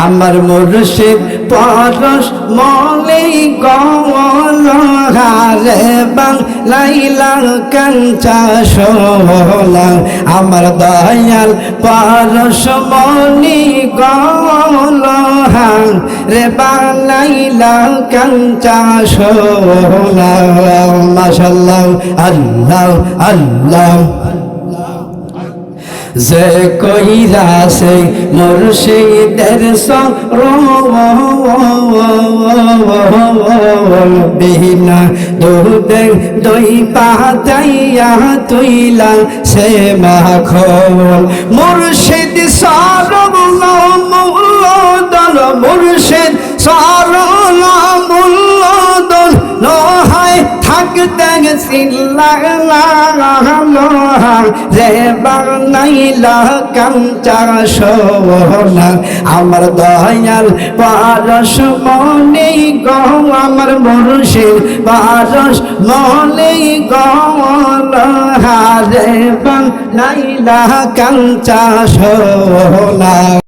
আমার মুর্শিদ পরশ মলে গলহারে বাংলাইলা কাঞ্চা সোলা আমার দয়াল পরশ মলে গলহারে বাংলাইলা কাঞ্চা সোলা মাশাআল্লাহ আল্লাহ আল্লাহ যে কইরা সে মুর্শিদের বিনা দুধে দই পাতাইয়া তুইলা সে মাখন মুর্শিদ সরল মূলদল মুর্শিদ সরল মূলদল নহায় থাকতে রে বাংলাইলা কাঞ্চা সোনা আমার দয়াল পারস মনে গো আমার মুর্শিদ পারস মনে গো রে বাংলাইলা কাঞ্চা সোনা।